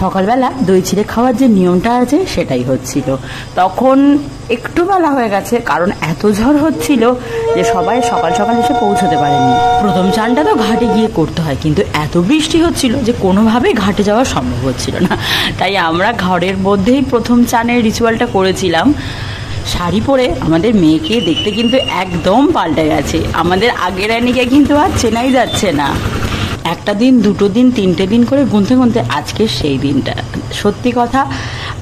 সকালবেলা দই চিড়ে খাওয়ার যে নিয়মটা আছে সেটাই হচ্ছিল। তখন একটু বেলা হয়ে গেছে, কারণ এত ঝড় হচ্ছিল যে সবাই সকাল সকাল এসে পৌঁছতে পারেনি। প্রথম চানটা তো ঘাটে গিয়ে করতে হয়, কিন্তু এত বৃষ্টি হচ্ছিল যে কোনোভাবেই ঘাটে যাওয়া সম্ভব হচ্ছিল না। তাই আমরা ঘরের মধ্যেই প্রথম চানের রিচুয়ালটা করেছিলাম। শাড়ি পরে আমাদের মেয়েকে দেখতে কিন্তু একদম পাল্টে গেছে। আমাদের আগের রানীকে কিন্তু আর চেনাই যাচ্ছে না। একটা দিন, দুটো দিন, তিনটে দিন করে গুনতে গুনতে আজকের সেই দিনটা। সত্যি কথা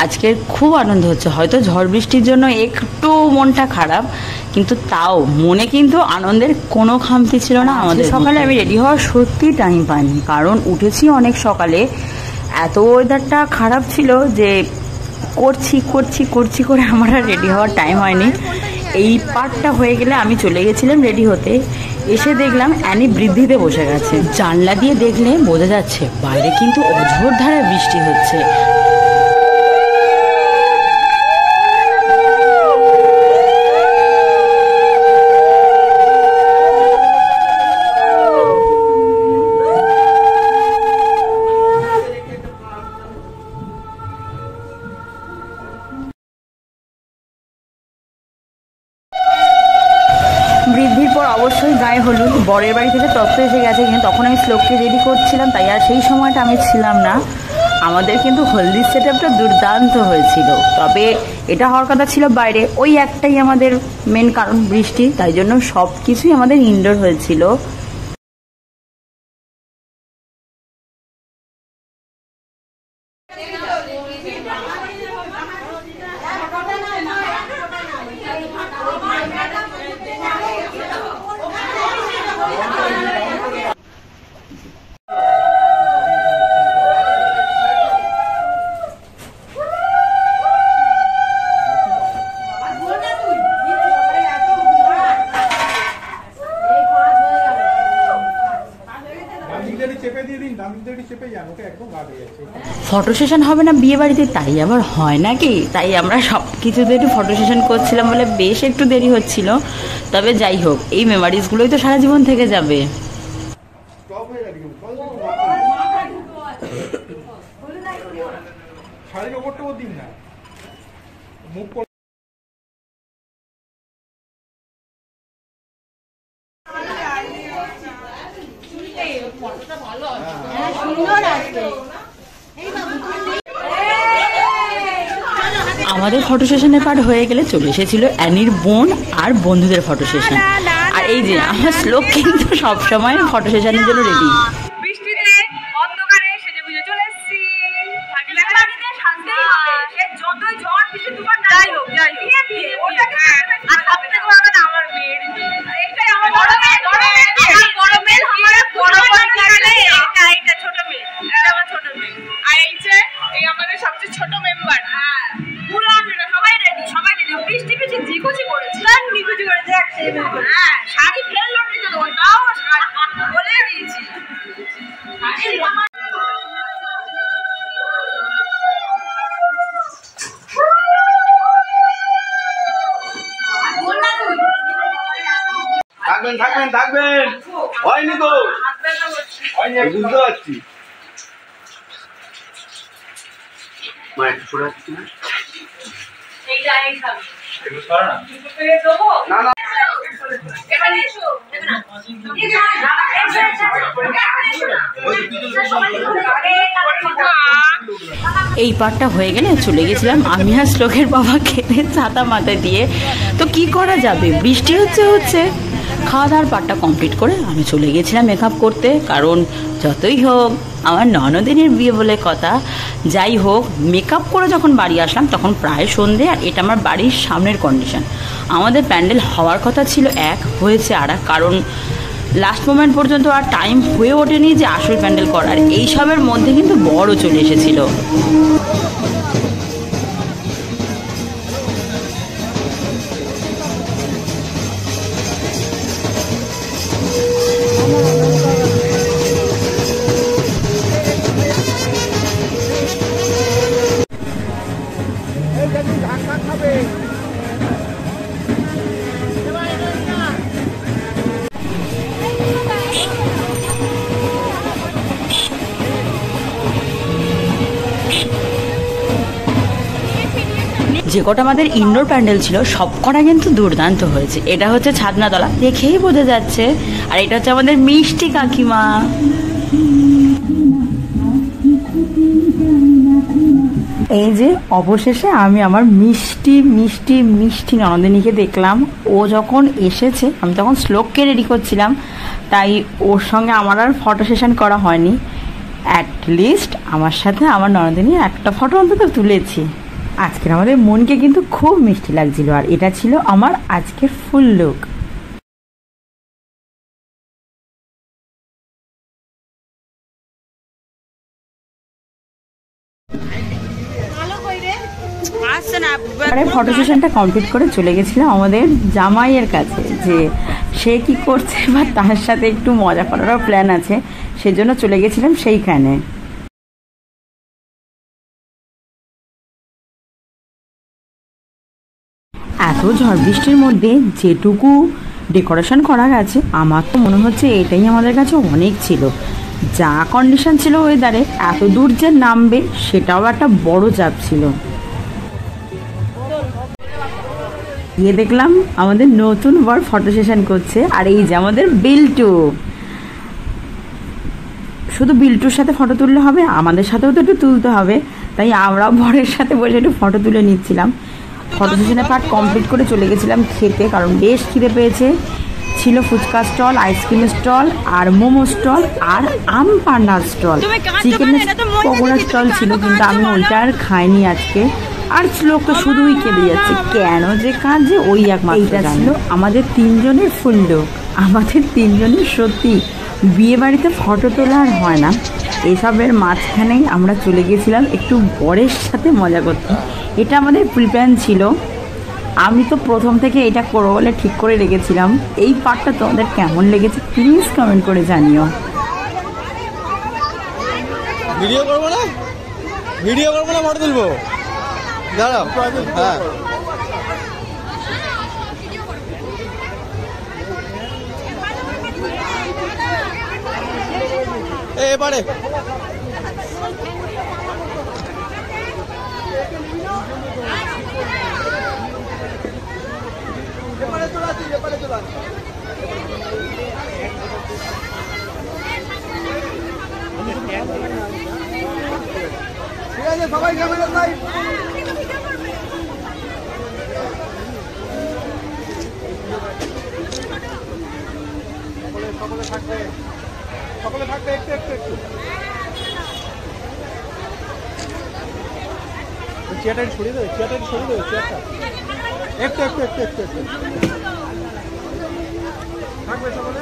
আজকের খুব আনন্দ হচ্ছে। হয়তো ঝড় বৃষ্টির জন্য একটু মনটা খারাপ, কিন্তু তাও মনে কিন্তু আনন্দের কোনো খামতি ছিল না আমাদের। সকালে আমি রেডি হওয়ার সত্যি টাইম পাইনি, কারণ উঠেছি অনেক সকালে। এত ওয়েদারটা খারাপ ছিল যে করছি করছি করছি করে আমার আর রেডি হওয়ার টাইম হয়নি। এই পার্টটা হয়ে গেলে আমি চলে গেছিলাম রেডি হতে। এসে দেখলাম অ্যানি বৃদ্ধিতে বসে গেছে। জানলা দিয়ে দেখলে বোঝা যাচ্ছে বাইরে কিন্তু অঝোর ধারায় বৃষ্টি হচ্ছে। বৃদ্ধির পর অবশ্যই গায়ে হলুদ, বরের বাড়ি থেকে তত্ত্ব এসে গেছে, কিন্তু তখন আমি শ্লোককে রেডি করছিলাম, তাই আর সেই সময়টা আমি ছিলাম না। আমাদের কিন্তু হলদির সেট আপটা দুর্দান্ত হয়েছিল, তবে এটা হওয়ার কথা ছিল বাইরে। ওই একটাই আমাদের মেন কারণ, বৃষ্টি, তাই জন্য সব কিছুই আমাদের ইনডোর হয়েছিল। ফটো সেশন হবে না বিয়ে বাড়িতে, তাই আবার হয় নাকি? তাই আমরা সব কিছুতে একটু ফটো সেশন করছিলাম বলে বেশ একটু দেরি হচ্ছিল। তবে যাই হোক, এই মেমোরিজগুলোই তো সারা জীবন থেকে যাবে। আমাদের ফটো সেশনের পার্ট হয়ে গেলে চলে এসেছিল অ্যানির বোন আর বন্ধুদের ফটো সেশন। আর এই যে আমার শ্লোক কিন্তু সবসময় ফটো সেশনের জন্য রেডি। থাকবেন থাকবেন, হয়নি তো, বুঝতে পারছি। এই পার্টটা হয়ে গেলে চলে গেছিলাম আমি আর শ্লোকের বাবা খেতে ছাতা মাথায় দিয়ে। তো কি করা যাবে, বৃষ্টি হচ্ছে। খাওয়া দাওয়ার পার্টটা কমপ্লিট করে আমি চলে গেছিলাম মেকআপ করতে, কারণ যতই হোক আমার ননদিনের বিয়ে বলে কথা। যাই হোক, মেকআপ করে যখন বাড়ি আসলাম তখন প্রায় সন্ধে, আর এটা আমার বাড়ির সামনের কন্ডিশন। আমাদের প্যান্ডেল হওয়ার কথা ছিল এক, হয়েছে আর এক, কারণ লাস্ট মোমেন্ট পর্যন্ত আর টাইম হয়ে ওঠেনি যে আসল প্যান্ডেল করার। এইসবের মধ্যে কিন্তু বড় চলে এসেছিল। যে কটা আমাদের ইনডোর প্যান্ডেল ছিল সব কটা কিন্তু দুর্দান্ত হয়েছে। এটা হচ্ছে ছাদনাতলা, দেখেই বোঝা যাচ্ছে। আর এটা হচ্ছে আমাদের মিষ্টি কাকিমা। এই যে অবশেষে আমি আমার মিষ্টি মিষ্টি মিষ্টি ননদিনীকে দেখলাম। ও যখন এসেছে আমি তখন শ্লোককে রেডি করছিলাম, তাই ওর সঙ্গে আমার আর ফটো সেশন করা হয়নি। অ্যাটলিস্ট আমার সাথে আমার ননদিনী একটা ফটো অন্তত তুলেছি। আজকের আমাদের মনকে কিন্তু খুব মিষ্টি লাগছিল। আর এটা ছিল আমার আজকের ফুল লুক। ফটো সেশনটা কমপ্লিট করে চলে গেছিলাম আমাদের জামাইয়ের কাছে, যে সে কি করছে বা তার সাথে একটু মজা করারও প্ল্যান আছে, সেজন্য চলে গেছিলাম সেইখানে। এত ঝড় বৃষ্টির মধ্যে যেটুকু ডেকোরেশন করা গেছে আমার তো মনে হচ্ছে এটাই আমাদের কাছে অনেক ছিল। যা কন্ডিশন ছিল ওয়েদারে, এত দূর যে নামবে সেটাও একটা বড় চাপ ছিল। গিয়ে দেখলাম আমাদের নতুন বর ফটো সেশন করছে। আর এই যে আমাদের বিল্টু, শুধু বিল্টুর সাথে ফটো তুললে হবে, আমাদের সাথেও তো একটু তুলতে হবে। তাই আমরাও বরের সাথে বসে একটু ফটো তুলে নিচ্ছিলাম। ফটো সেশনের পার্ট কমপ্লিট করে চলে গেছিলাম খেতে, কারণ বেশ খিদে পেয়েছে। ছিল ফুচকা স্টল, আইসক্রিম স্টল, আর মোমো স্টল, আর আম পান্নার স্টল, চিকেনের পকোড়া স্টল ছিল, কিন্তু আমি ওইটা আর খাইনি আজকে। আর লোক তো শুধুই কেঁদে যাচ্ছে, কেন যে কাজে ওই একমাত্র ছিল আমাদের তিনজনের ফুল লোক। আমাদের তিনজনের সত্যি বিয়ে বাড়িতে ফটো তোলা আর হয় না। এসবের মাঝখানেই আমরা চলে গেছিলাম একটু বরের সাথে মজা করতে। এটা আমাদের প্রিপ্ল্যান ছিল। আমি তো প্রথম থেকে এটা করবো বলে ঠিক করে রেখেছিলাম। এই পার্টটা তোমাদের কেমন লেগেছে প্লিজ কমেন্ট করে জানিও। ভিডিও করবো না, ফটো তুলবো, দাঁড়াও। হ্যাঁ, এবারে ঠিক আছে, সবাই ক্যামেরা লাইভ। সকলে থাকবে একটু চেয়ারটা সরিয়ে দেবে, চেয়ারটা একটু থাকবে সকলে।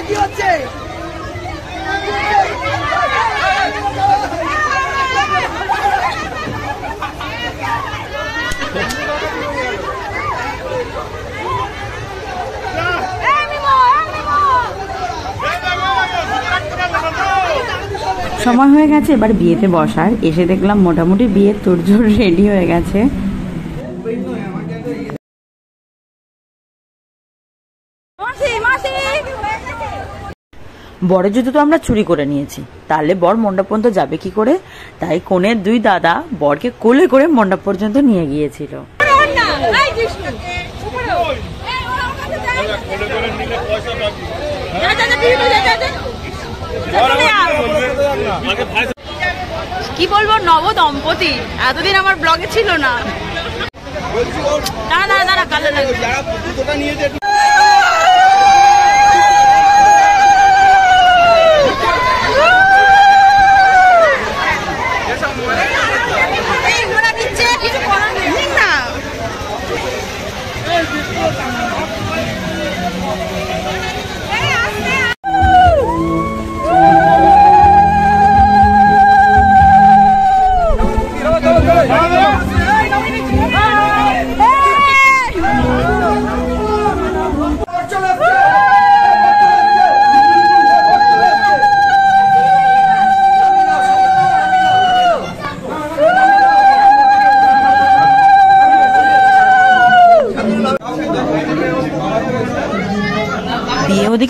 কি হচ্ছে? সময় হয়ে গেছে এবার বিয়েতে বসার। এসে দেখলাম মোটামুটি বিয়ের তোড়জোড় রেডি হয়ে গেছে। বরের জুতো তো আমরা চুরি করে নিয়েছি, তাহলে বর মণ্ডপ পর্যন্ত যাবে কি করে? তাই কনের দুই দাদা বরকে কোলে করে মণ্ডপ পর্যন্ত নিয়ে গিয়েছিল। কি বলবো, নব দম্পতি এতদিন আমার ব্লগে ছিল না। দাঁড়া কালো লাগে।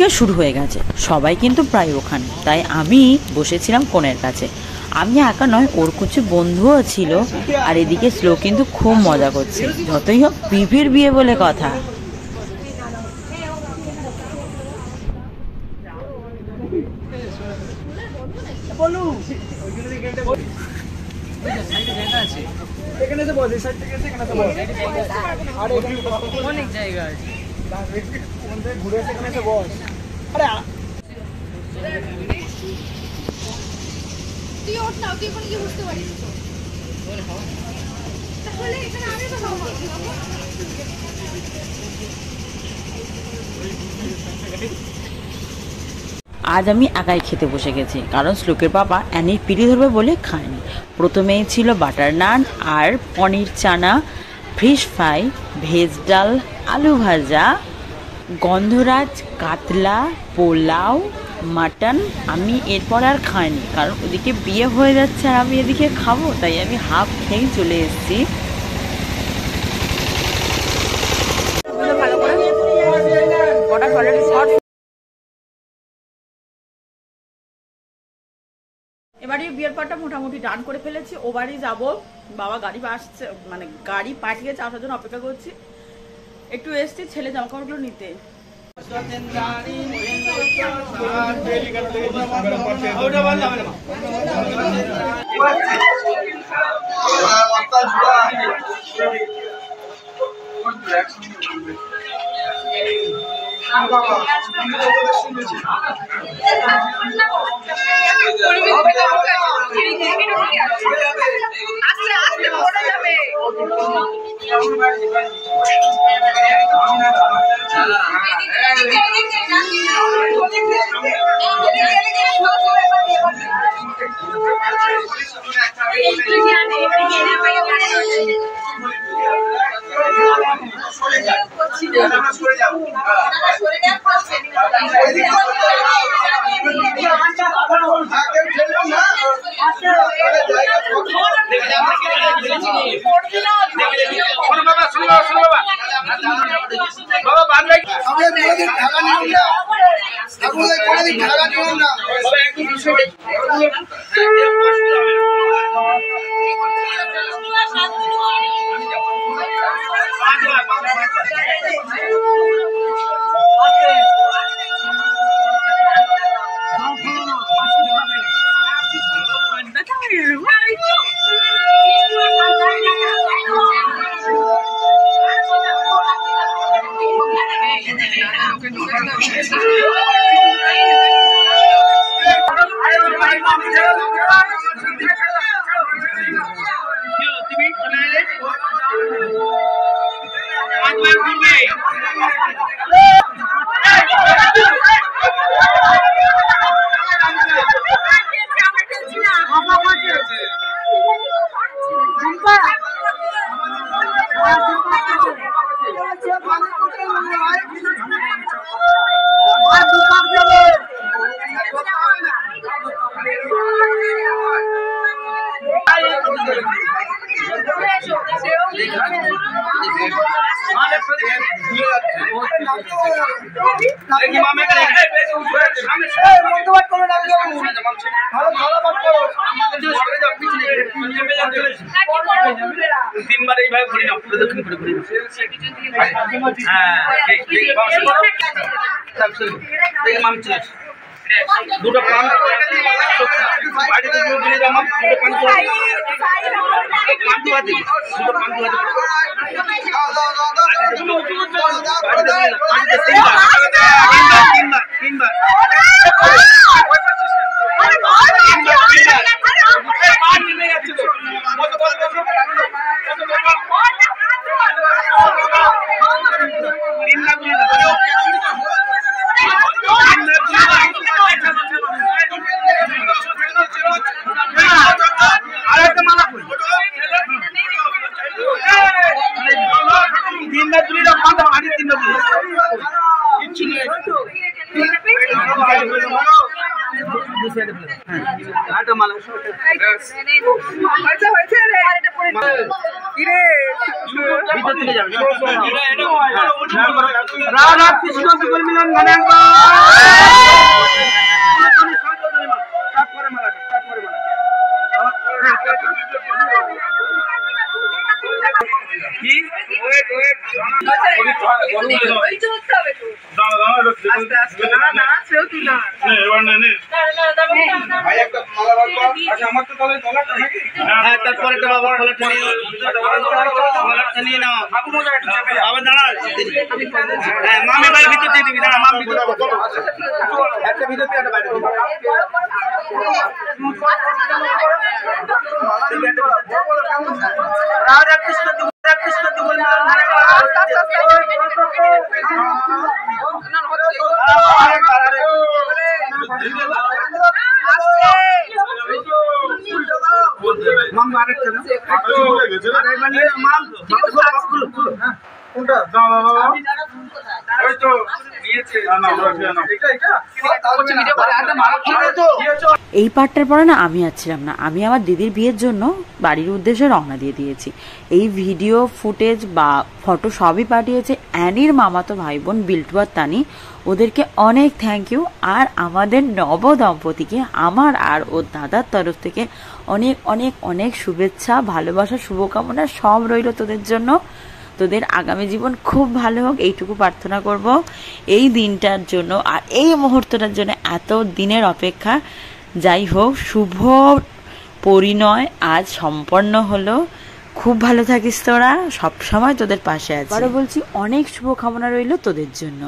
থেকে শুরু হয়ে গেছে, সবাই কিন্তু প্রায় ওখানে, তাই আমি বসেছিলাম কোণের কাছে। আমি একা নয়, ওর কিছু বন্ধুও ছিল। আর এদিকে স্লো কিন্তু খুব মজা করছে। যতই হোক পিভির বিয়ে বলে কথা। অনেক জায়গা আছে, ঘুরে সেখানে এসে বস। আরে তুই ওঠ না, তুই এখন গিয়ে বুঝতে পারিস তো। তাহলে এখানে আমি তো খাবো। আজ আমি একাই খেতে বসে গেছি, কারণ শ্লোকের বাবা অ্যানির পিড়ি ধরবে বলে খায়নি। প্রথমেই ছিল বাটার নান আর পনির চানা, ফিশ ফ্রাই, ভেজ ডাল, আলু ভাজা, গন্ধরাজ, কাতলা, পোলাও, মাটন। আমি এরপর আর খাইনি, কারণ ওদিকে বিয়ে হয়ে যাচ্ছে আর আমি এদিকে খাবো, তাই আমি হাফ খেয়েই চলে এসেছি। এবারে বিয়ের পরটা মোটামুটি ডান করে ফেলেছি। ও বাড়ি যাবো, বাবা গাড়ি আসছে, মানে গাড়ি পাঠিয়েছে, আসার জন্য অপেক্ষা করছি। একটু এসছি ছেলে জামা কাপড়গুলো নিতে। তিনবার এইভাবে ঘুরে নাও, প্রদক্ষিণ করে ঘুরে নাও। হ্যাঁ ঠিক ঠিক, মাম চলে দুটো পান বাড়িতে ঘুরে যাও, মাম দুটো পান দুটো পান তিনবার ভিতর থেকে যাবে রাধা কৃষ্ণ যুগল মিলন গানে কি ওয়েট ওয়েট তারপরে নিয়ে নাও আবার দাঁড়া মামি ভাই ভিতর দিয়ে দিবি দাঁড়া মাম ভিতর একটা ভিতর দিয়ে একটা বাইরে রাধা কৃষ্ণ যুগল এই পার্টটার পরে না আমি আর ছিলাম না, আমি আমার দিদির বিয়ের জন্য বাড়ির উদ্দেশ্যে রওনা দিয়ে দিয়েছি। এই ভিডিও ফুটেজ বা ফটো সবই পাঠিয়েছে অ্যানির মামাতো ভাই বোন বিল্টু আর তানি, ওদেরকে অনেক থ্যাংক ইউ। আর আমাদের নব দম্পতিকে আমার আর ওর দাদার তরফ থেকে অনেক অনেক অনেক শুভেচ্ছা, ভালোবাসা, শুভকামনা সব রইল তোদের জন্য। তোদের আগামী জীবন খুব ভালো হোক এইটুকু প্রার্থনা করব এই দিনটার জন্য আর এই মুহূর্তটার জন্য। এত দিনের অপেক্ষা, যাই হোক শুভ পরিণয় আজ সম্পন্ন হলো। খুব ভালো থাকিস তোরা, সবসময় তোদের পাশে আছি। আবারও বলছি অনেক শুভকামনা রইল তোদের জন্য।